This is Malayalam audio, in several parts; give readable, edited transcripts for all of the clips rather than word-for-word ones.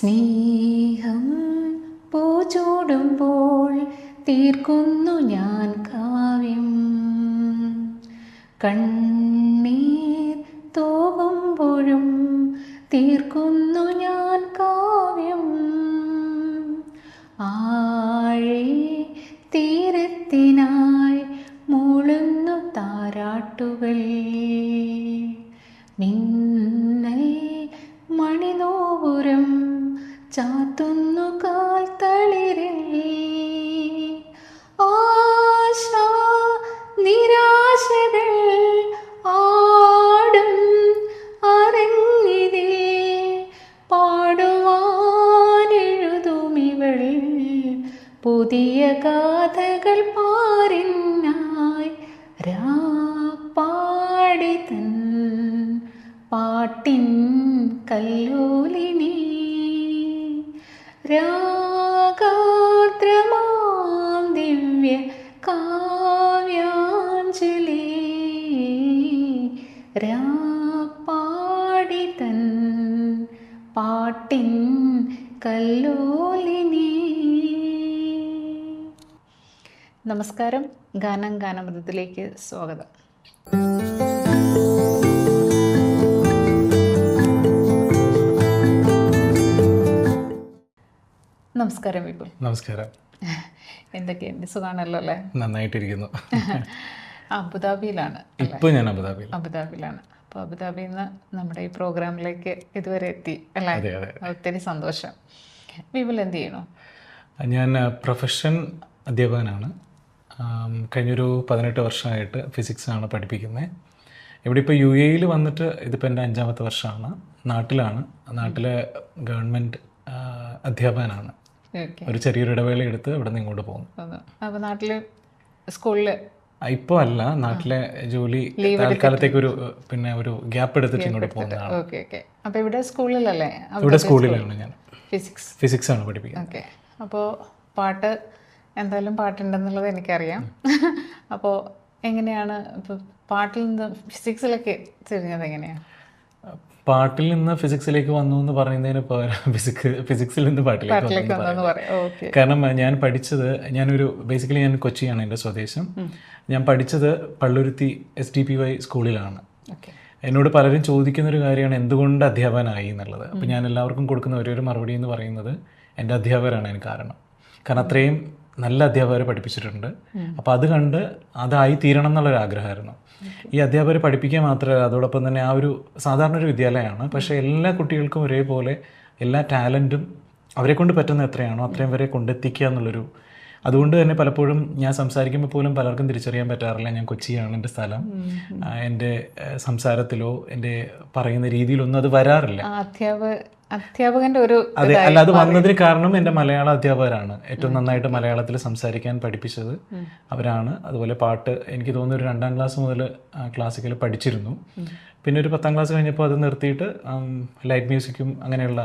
സ്നേഹം പൂച്ചൂടുമ്പോൾ തീർക്കുന്നു ഞാൻ കാവ്യം, കണ്ണീർ തൂകുമ്പോഴും തീർക്കുന്നു ഞാൻ കാവ്യം. ആഴി തീരത്തിനായി മൂളുന്നു താരാട്ടുകൾ, മിന്നൽ മണിനോപുരം ചാത്തുന്നു കാൽത്തളിരിൽ. ആശാ നിരാശകൾ ആടും അരങ്ങിതിൽ, പാടുവാനെഴുതുമിവൾ പുതിയ ഗാഥകൾ പാരിനായി. രാപ്പാടി തൻ പാട്ടിൻ കല്ലോലിനി, രാഗാർദ്രമാം ദിവ്യ കാവ്യാഞ്ജലി, രാപ്പാടി തൻ പാട്ടിൻ കല്ലോലിനി. നമസ്കാരം, ഗാനാമൃതത്തിലേക്ക് സ്വാഗതം. നമസ്കാരം വിപുൽ. നമസ്കാരം. എന്തൊക്കെയുണ്ട്, സുഖാണല്ലോ അല്ലേ? നന്നായിട്ടിരിക്കുന്നു. അബുദാബിയിലാണ് ഇപ്പോൾ ഞാൻ അബുദാബിയിലാണ്. അപ്പോൾ അബുദാബിയിൽ നിന്ന് നമ്മുടെ ഈ പ്രോഗ്രാമിലേക്ക് ഇതുവരെ എത്തി അല്ലേ? ഒത്തിരി സന്തോഷം. വിപുൽ എന്ത് ചെയ്യണു? ഞാൻ പ്രൊഫഷൻ അധ്യാപകനാണ്. കഴിഞ്ഞൊരു 18 വർഷമായിട്ട് ഫിസിക്സാണ് പഠിപ്പിക്കുന്നത്. ഇവിടെ ഇപ്പോൾ UAE വന്നിട്ട് ഇതിപ്പോൾ എൻ്റെ 5ാമത്തെ വർഷമാണ്. നാട്ടിലെ ഗവൺമെൻറ് അധ്യാപകനാണ്. ഒരു ചെറിയൊരു ഇടവേള എടുത്ത് ഇവിടെ നിന്ന് ഇങ്ങോട്ട് പോകുന്നു. അപ്പോൾ നാട്ടിൽ സ്കൂളിൽ ഇപ്പോൾ അല്ല, നാട്ടിലെ ജോലി തൽക്കാലത്തേക്ക് ഒരു ഗ്യാപ്പ് എടുത്തിട്ട് ഇങ്ങോട്ട് പോകുന്നതാണ്. Okay okay. അപ്പോൾ ഇവിടെ സ്കൂളിലല്ലേ? ഇവിടെ സ്കൂളിലാണ് ഞാൻ ഫിസിക്സ് ആണ് പഠിപ്പിക്കുന്നത്. ഓക്കെ. അപ്പോൾ പാട്ട് എന്തായാലും പാട്ടുണ്ടെന്നുള്ളത് എനിക്കറിയാം. അപ്പോൾ എങ്ങനെയാണ് ഇപ്പോൾ പാട്ടിൽ നിന്ന് ഫിസിക്സിലേക്ക് തിരിഞ്ഞത്? എങ്ങനെയാണ് പാട്ടിൽ നിന്ന് ഫിസിക്സിലേക്ക് വന്നു എന്ന് പറയുന്നതിന് പകരം ഫിസിക്സിൽ നിന്ന് പാട്ടിലേക്ക് വന്നു. കാരണം ഞാൻ പഠിച്ചത്, ബേസിക്കലി ഞാൻ കൊച്ചിയാണ് എൻ്റെ സ്വദേശം. ഞാൻ പഠിച്ചത് പള്ളുരുത്തി SDPY സ്കൂളിലാണ്. എന്നോട് പലരും ചോദിക്കുന്നൊരു കാര്യമാണ് എന്തുകൊണ്ട് അധ്യാപകനായി എന്നുള്ളത്. അപ്പോൾ ഞാൻ എല്ലാവർക്കും കൊടുക്കുന്ന ഒരു മറുപടി എന്ന് പറയുന്നത് എൻ്റെ അധ്യാപകരാണ് അതിന് കാരണം അത്രയും നല്ല അധ്യാപകരെ പഠിപ്പിച്ചിട്ടുണ്ട്. അപ്പോൾ അത് കണ്ട് അതായി തീരണം എന്നുള്ളൊരു ആഗ്രഹമായിരുന്നു. ഈ അധ്യാപകരെ പഠിപ്പിക്കുക മാത്രമല്ല, അതോടൊപ്പം തന്നെ സാധാരണ ഒരു വിദ്യാലയമാണ്. പക്ഷേ എല്ലാ കുട്ടികൾക്കും ഒരേപോലെ എല്ലാ ടാലൻറ്റും അവരെ കൊണ്ട് പറ്റുന്ന എത്രയാണോ അത്രയും വരെ കൊണ്ടെത്തിക്കുക എന്നുള്ളൊരു, അതുകൊണ്ട് തന്നെ പലപ്പോഴും ഞാൻ സംസാരിക്കുമ്പോൾ പോലും പലർക്കും തിരിച്ചറിയാൻ പറ്റാറില്ല ഞാൻ കൊച്ചിയാണ് എൻ്റെ സ്ഥലം. എൻ്റെ സംസാരത്തിലോ എൻ്റെ പറയുന്ന രീതിയിലൊന്നും അത് വരാറില്ല. അധ്യാപകൻ്റെ ഒരു അതെ, അല്ല, അത് വന്നതിന് കാരണം എൻ്റെ മലയാള അധ്യാപകരാണ്. ഏറ്റവും നന്നായിട്ട് മലയാളത്തിൽ സംസാരിക്കാൻ പഠിപ്പിച്ചത് അവരാണ്. അതുപോലെ പാട്ട് എനിക്ക് തോന്നുന്നു ഒരു 2ാം ക്ലാസ് മുതൽ ക്ലാസിക്കൽ പഠിച്ചിരുന്നു. പിന്നെ ഒരു 10ാം ക്ലാസ് കഴിഞ്ഞപ്പോൾ അത് നിർത്തിയിട്ട് ലൈറ്റ് മ്യൂസിക്കും അങ്ങനെയുള്ള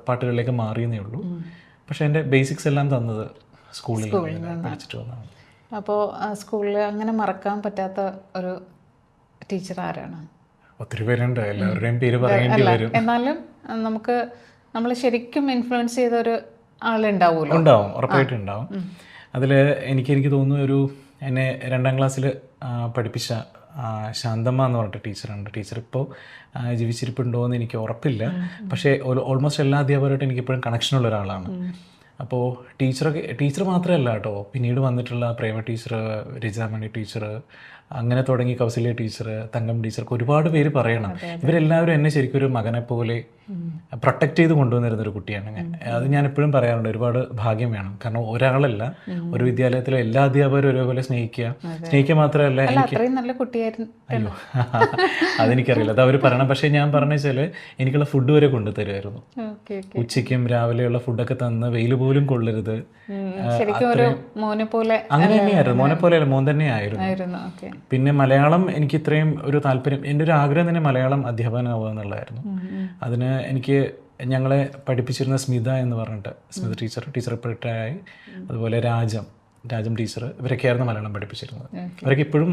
പാട്ടുകളിലേക്ക് മാറിയെന്നേ ഉള്ളൂ. പക്ഷേ എൻ്റെ ബേസിക്സ് എല്ലാം തന്നത് സ്കൂളിൽ പഠിച്ചിട്ട് വന്നതാണ്. അപ്പോൾ സ്കൂളിൽ അങ്ങനെ മറക്കാൻ പറ്റാത്ത ഒരു ടീച്ചർ ആരാണ്? ഒത്തിരി പേരുണ്ട്, എല്ലാവരുടെയും പേര് പറയേണ്ടി വരും. എന്നാലും നമ്മൾ ശരിക്കും ഇൻഫ്ലുവൻസ് ചെയ്ത ഒരു ആളുണ്ടാവുമല്ലോ? ഉണ്ടാവും, ഉറപ്പായിട്ടും ഉണ്ടാവും. അതിൽ എനിക്ക് തോന്നുന്നു എന്നെ 2ാം ക്ലാസ്സിൽ പഠിപ്പിച്ച ശാന്തമ്മ എന്ന് പറഞ്ഞിട്ട് ടീച്ചറുണ്ട്. ടീച്ചർ ഇപ്പോൾ ജീവിച്ചിരിപ്പുണ്ടോ എന്ന് എനിക്ക് ഉറപ്പില്ല. പക്ഷേ ഓൾമോസ്റ്റ് എല്ലാ അധ്യാപകരായിട്ടും എനിക്കിപ്പോഴും കണക്ഷനുള്ള ഒരാളാണ്. അപ്പോൾ ടീച്ചർ മാത്രമല്ല കേട്ടോ, പിന്നീട് വന്നിട്ടുള്ള പ്രേമ ടീച്ചർ, രജാമണി ടീച്ചർ, അങ്ങനെ തുടങ്ങി കൗസല്യ ടീച്ചർ, തങ്കം ടീച്ചർക്ക് ഒരുപാട് പേര് പറയണം. ഇവരെല്ലാവരും എന്നെ ശരിക്കും ഒരു മകനെ പോലെ പ്രൊട്ടക്റ്റ് ചെയ്ത് കൊണ്ടുവന്നിരുന്നൊരു കുട്ടിയാണ് ഞാൻ. അത് ഞാൻ എപ്പോഴും പറയാറുണ്ട്, ഒരുപാട് ഭാഗ്യം വേണം. കാരണം ഒരാളല്ല, ഒരു വിദ്യാലയത്തിലെ എല്ലാ അധ്യാപകരും ഒരേപോലെ സ്നേഹിക്കുക മാത്രമല്ല, അയ്യോ അതെനിക്കറിയില്ല, അത് അവർ പറയണം. പക്ഷേ ഞാൻ പറഞ്ഞ വെച്ചാൽ എനിക്കുള്ള ഫുഡ് വരെ കൊണ്ടു തരുമായിരുന്നു. ഉച്ചയ്ക്കും രാവിലെയുള്ള ഫുഡൊക്കെ തന്ന് വെയിൽ പോലും കൊള്ളരുത്, അങ്ങനെ തന്നെയായിരുന്നു. മോനെ പോലെയല്ല, മോൻ തന്നെയായിരുന്നു. പിന്നെ മലയാളം എനിക്ക് ഇത്രയും ഒരു താല്പര്യം, എൻ്റെ ഒരു ആഗ്രഹം തന്നെ മലയാളം അധ്യാപകനാവുക എന്നുള്ളതായിരുന്നു. അതിന് എനിക്ക് ഞങ്ങളെ പഠിപ്പിച്ചിരുന്ന സ്മിത എന്ന് പറഞ്ഞിട്ട്, സ്മിത ടീച്ചർ റിട്ടയറായി. അതുപോലെ രാജം ടീച്ചർ, ഇവരൊക്കെയായിരുന്നു മലയാളം പഠിപ്പിച്ചിരുന്നത്. അവരൊക്കെ ഇപ്പോഴും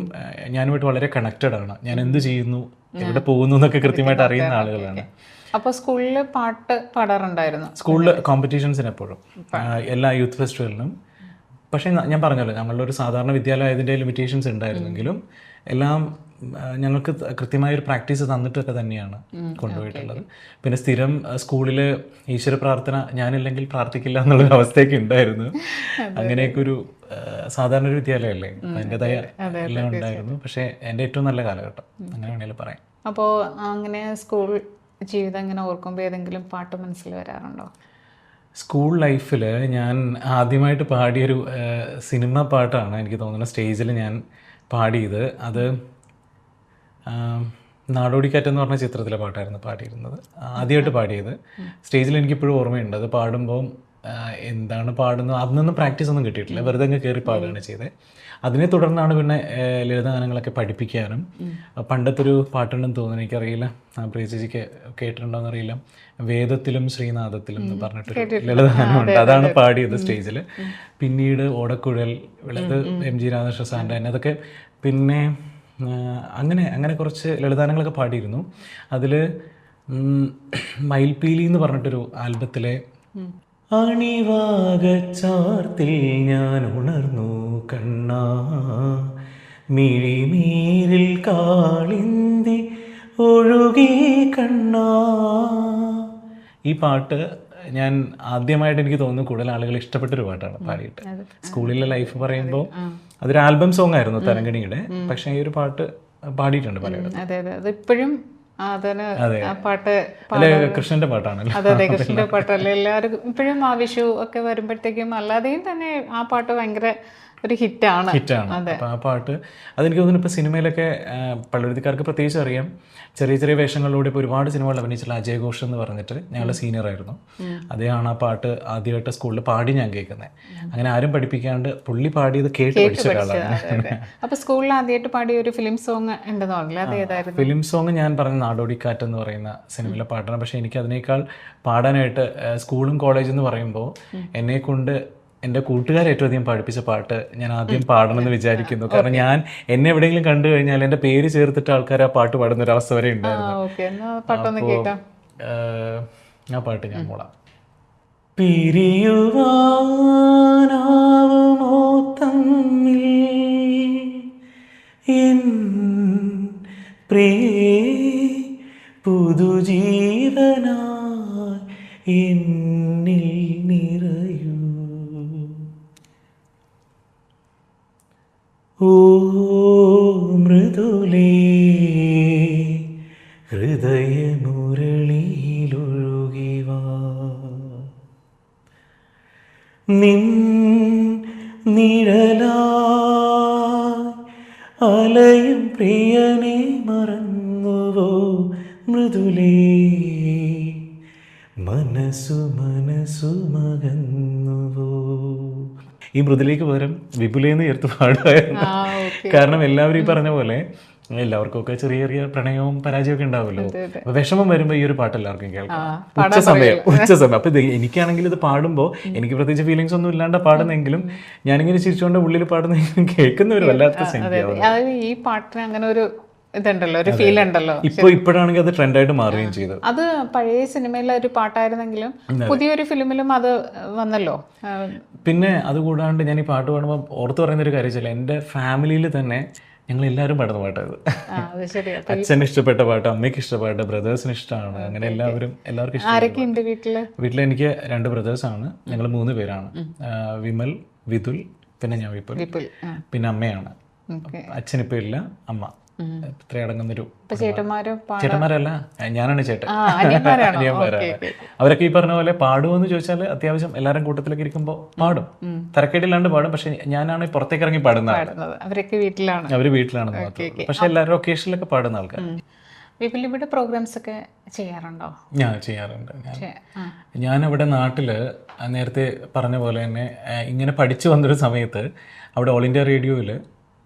ഞാനുമായിട്ട് വളരെ കണക്റ്റഡ് ആണ്. ഞാൻ എന്ത് ചെയ്യുന്നു, എവിടെ പോകുന്നു എന്നൊക്കെ കൃത്യമായിട്ട് അറിയുന്ന ആളുകളാണ്. അപ്പോൾ സ്കൂളിൽ പാട്ട് പാടാറുണ്ടായിരുന്നു? സ്കൂളിൽ കോമ്പറ്റീഷൻസിന് എപ്പോഴും, എല്ലാ യൂത്ത് ഫെസ്റ്റിവലിനും. പക്ഷേ ഞാൻ പറഞ്ഞല്ലോ, ഞങ്ങളുടെ ഒരു സാധാരണ വിദ്യാലയം അതിൻ്റെ ലിമിറ്റേഷൻസ് ഉണ്ടായിരുന്നെങ്കിലും എല്ലാം ഞങ്ങൾക്ക് കൃത്യമായൊരു പ്രാക്ടീസ് തന്നിട്ടൊക്കെ തന്നെയാണ് കൊണ്ടുപോയിട്ടുള്ളത്. പിന്നെ സ്ഥിരം സ്കൂളിൽ ഈശ്വര പ്രാർത്ഥന ഞാനില്ലെങ്കിൽ പ്രാർത്ഥിക്കില്ല എന്നുള്ളൊരു അവസ്ഥയൊക്കെ ഉണ്ടായിരുന്നു. അങ്ങനെയൊക്കെ ഒരു സാധാരണ ഒരു വിദ്യാലയമല്ലേ, അതിൻ്റെതായ എല്ലാം ഉണ്ടായിരുന്നു. പക്ഷേ എൻ്റെ ഏറ്റവും നല്ല കാലഘട്ടം അങ്ങനെ വേണമെങ്കിൽ പറയാം. അപ്പോൾ അങ്ങനെ സ്കൂൾ ജീവിതം ഇങ്ങനെ ഓർക്കുമ്പോൾ ഏതെങ്കിലും പാട്ട് മനസ്സിൽ വരാറുണ്ടോ? സ്കൂൾ ലൈഫിൽ ഞാൻ ആദ്യമായിട്ട് പാടിയൊരു സിനിമ പാട്ടാണ് എനിക്ക് തോന്നുന്നത് സ്റ്റേജിൽ ഞാൻ പാടിയത്. അത് നാടോടിക്കാറ്റ് എന്ന് പറഞ്ഞ ചിത്രത്തിലെ പാട്ടായിരുന്നു പാടിയിരുന്നത്, ആദ്യമായിട്ട് പാടിയത്. സ്റ്റേജിൽ എനിക്കിപ്പോഴും ഓർമ്മയുണ്ട്. അത് പാടുമ്പോൾ എന്താണ് പാടുന്നത് അന്നൊന്നും പ്രാക്ടീസ് ഒന്നും കിട്ടിയിട്ടില്ല, വെറുതെ അങ്ങ് കയറി പാടുകയാണ് ചെയ്തത്. അതിനെ തുടർന്നാണ് പിന്നെ ലളിതഗാനങ്ങളൊക്കെ പഠിപ്പിക്കാനും. പണ്ടത്തെ ഒരു പാട്ടുണ്ടെന്ന് തോന്നുന്നു, എനിക്കറിയില്ല, പ്രിയചേച്ചിക്ക് കേട്ടിട്ടുണ്ടോയെന്ന് അറിയില്ല, വേദത്തിലും ശ്രീനാഥത്തിലും എന്ന് പറഞ്ഞിട്ടൊരു ലളിതഗാനമുണ്ട്, അതാണ് പാടിയത് സ്റ്റേജിൽ. പിന്നീട് ഓടക്കുഴൽ, അത് MG രാധാകൃഷ്ണ സാറിൻ്റെ തന്നെ, അതൊക്കെ. പിന്നെ അങ്ങനെ കുറച്ച് ലളിതഗാനങ്ങളൊക്കെ പാടിയിരുന്നു. അതിൽ മയിൽപീലി എന്ന് പറഞ്ഞിട്ടൊരു ആൽബത്തിലെ അണിവാകച്ചാർത്തിൽ ഞാൻ ഉണർന്നു കണ്ണാ, മിഴിനീരിൽ കാളിന്തി ഒഴുകി കണ്ണാ. ഈ പാട്ട് ഞാൻ ആദ്യമായിട്ട് എനിക്ക് തോന്നുന്നു കൂടുതൽ ആളുകൾ ഇഷ്ടപ്പെട്ടൊരു പാട്ടാണ് പാടിയിട്ട്. സ്കൂളിലെ ലൈഫ് പറയുമ്പോൾ അതൊരു ആൽബം സോങ് ആയിരുന്നു തരംഗിണിയുടെ, പക്ഷേ ഈ ഒരു പാട്ട് പാടിയിട്ടുണ്ട് പലയിടത്തും. അതെ അതെ, അതിപ്പോഴും പാട്ട് കൃഷ്ണന്റെ പാട്ടാണല്ലോ. അതെ, കൃഷ്ണന്റെ പാട്ടല്ലേ എല്ലാവരും ഇപ്പോഴും ആ വിഷു ഒക്കെ വരുമ്പോഴത്തേക്കും അല്ലാതെയും തന്നെ ആ പാട്ട് ഭയങ്കര ഒരു ഹിറ്റാണ്. അപ്പം ആ പാട്ട് അതെനിക്ക് തോന്നുന്നു ഇപ്പോൾ സിനിമയിലൊക്കെ പള്ളുരുത്തിക്കാർക്ക് പ്രത്യേകിച്ച് അറിയാം. ചെറിയ ചെറിയ വേഷങ്ങളിലൂടെ ഇപ്പോൾ ഒരുപാട് സിനിമകൾ അഭിനയിച്ചിട്ടുള്ള അജയ് ഘോഷ് എന്ന് പറഞ്ഞിട്ട് ഞങ്ങളുടെ സീനിയർ ആയിരുന്നു. അദ്ദേഹമാണ് ആ പാട്ട് ആദ്യമായിട്ട് സ്കൂളിൽ പാടി ഞാൻ കേൾക്കുന്നത്. അങ്ങനെ ആരും പഠിപ്പിക്കാണ്ട് പുള്ളി പാടിയത് കേട്ട് പഠിച്ച ഒരാളാണ്. അപ്പോൾ സ്കൂളിൽ ആദ്യമായിട്ട് പാടിയ ഒരു ഫിലിം സോങ് ഉണ്ടെന്നോ? ഫിലിം സോങ് ഞാൻ പറഞ്ഞ നാടോടിക്കാറ്റ് എന്ന് പറയുന്ന സിനിമയിലെ പാട്ടാണ്. പക്ഷേ എനിക്ക് അതിനേക്കാൾ പാടാനായിട്ട് സ്കൂളും കോളേജ് എന്ന് പറയുമ്പോൾ എന്നെക്കൊണ്ട് എൻ്റെ കൂട്ടുകാർ ഏറ്റവും അധികം പഠിപ്പിച്ച പാട്ട് ഞാൻ ആദ്യം പാടണമെന്ന് വിചാരിക്കുന്നു. കാരണം ഞാൻ എന്നെ എവിടെയെങ്കിലും കണ്ടു കഴിഞ്ഞാൽ എൻ്റെ പേര് ചേർത്തിട്ട് ആൾക്കാർ ആ പാട്ട് പാടുന്ന ഒരു അവസ്ഥ വരെ ഉണ്ടായിരുന്നു. ആ പാട്ട് ഞാൻ മൂളാം. പിരിയുവാനാവുമോ തമ്മിൽ എൻ പ്രിയേ പുതുജീവനായി എന്നിൽ നിറയൂ. ഓ മൃദുലേ ഹൃദയമുരളിയിലൊഴുകിവാ, നിൻ നിഴലായി അലയും പ്രിയനെ മറന്നുവോ മൃദുലേ, മനസ്സു മകന്നുവോ. ഈ മൃദുലേക്ക് പകരം വിപുലേന്ന് ചേർത്ത് പാടുമായിരുന്നു. കാരണം എല്ലാവരും ഈ പറഞ്ഞ പോലെ എല്ലാവർക്കും ഒക്കെ ചെറിയ ചെറിയ പ്രണയവും പരാജയമൊക്കെ ഉണ്ടാവുമല്ലോ. അപ്പൊ വിഷമം വരുമ്പോൾ ഈ ഒരു പാട്ട് എല്ലാവർക്കും കേൾക്കാം ഉച്ച സമയം. അപ്പൊ എനിക്കാണെങ്കിൽ ഇത് പാടുമ്പോൾ എനിക്ക് പ്രത്യേകിച്ച് ഫീലിങ്സ് ഒന്നും ഇല്ലാണ്ട് പാടുന്നെങ്കിലും ഞാനിങ്ങനെ ചിരിച്ചുകൊണ്ട് ഉള്ളിൽ പാടുന്നെങ്കിലും കേൾക്കുന്ന ഒരു വല്ലാത്ത സംഖ്യ. ഈ പാട്ടിന് അങ്ങനെ ഒരു ഇതുണ്ടല്ലോ, ഒരു ഫീൽ ഉണ്ടല്ലോ. ഇപ്പോഴാണെങ്കിൽ അത് ട്രെൻഡായിട്ട് മാറുകയും ചെയ്തു. അത് പഴയ സിനിമയിലെ ഒരു പാട്ടായിരുന്നെങ്കിലും പുതിയൊരു ഫിലിമിലും അത് വന്നല്ലോ. പിന്നെ അതുകൂടാണ്ട് ഞാൻ ഈ പാട്ട് പാടുമ്പോൾ ഓർത്ത് പറയുന്നൊരു കാര്യം വെച്ചാൽ എൻ്റെ ഫാമിലിയിൽ തന്നെ ഞങ്ങൾ എല്ലാവരും പാടുന്ന പാട്ടായത്. അച്ഛന് ഇഷ്ടപ്പെട്ട പാട്ട്, അമ്മയ്ക്ക് ഇഷ്ടപ്പെട്ട, ബ്രദേഴ്സിന് ഇഷ്ടമാണ്. അങ്ങനെ എല്ലാവർക്കും ഇഷ്ടം. വീട്ടിൽ എനിക്ക് 2 ബ്രദേഴ്സാണ്, ഞങ്ങൾ 3 പേരാണ്. വിമൽ, വിതുൽ, പിന്നെ ഞാൻ വിപുൽ, പിന്നെ അമ്മയാണ്. അച്ഛനിപ്പോൾ ഇല്ല, അമ്മ. ഇത്ര അടങ്ങുന്നൊരു ചേട്ടന്മാരല്ല, ഞാനാണ് ചേട്ടൻ. അവരൊക്കെ ഈ പറഞ്ഞ പോലെ പാടുമെന്ന് ചോദിച്ചാൽ അത്യാവശ്യം എല്ലാവരും കൂട്ടത്തിലൊക്കെ ഇരിക്കുമ്പോൾ പാടും, തരക്കേടില്ലാണ്ട് പാടും. പക്ഷെ ഞാനാണ് പുറത്തേക്ക് ഇറങ്ങി പാടുന്നത്. അവര് വീട്ടിലാണ് മാത്രം. പക്ഷെ എല്ലാവരും ഒക്കേഷനിലൊക്കെ പാടുന്ന ആൾക്കാർ. ഇവിടെ പ്രോഗ്രാംസ് ഒക്കെ ചെയ്യാറുണ്ടോ? ഞാൻ ചെയ്യാറുണ്ട്. ഞാനിവിടെ നാട്ടിൽ നേരത്തെ പറഞ്ഞ പോലെ തന്നെ ഇങ്ങനെ പഠിച്ചു വന്നൊരു സമയത്ത് അവിടെ ഓൾ ഇന്ത്യ റേഡിയോയിൽ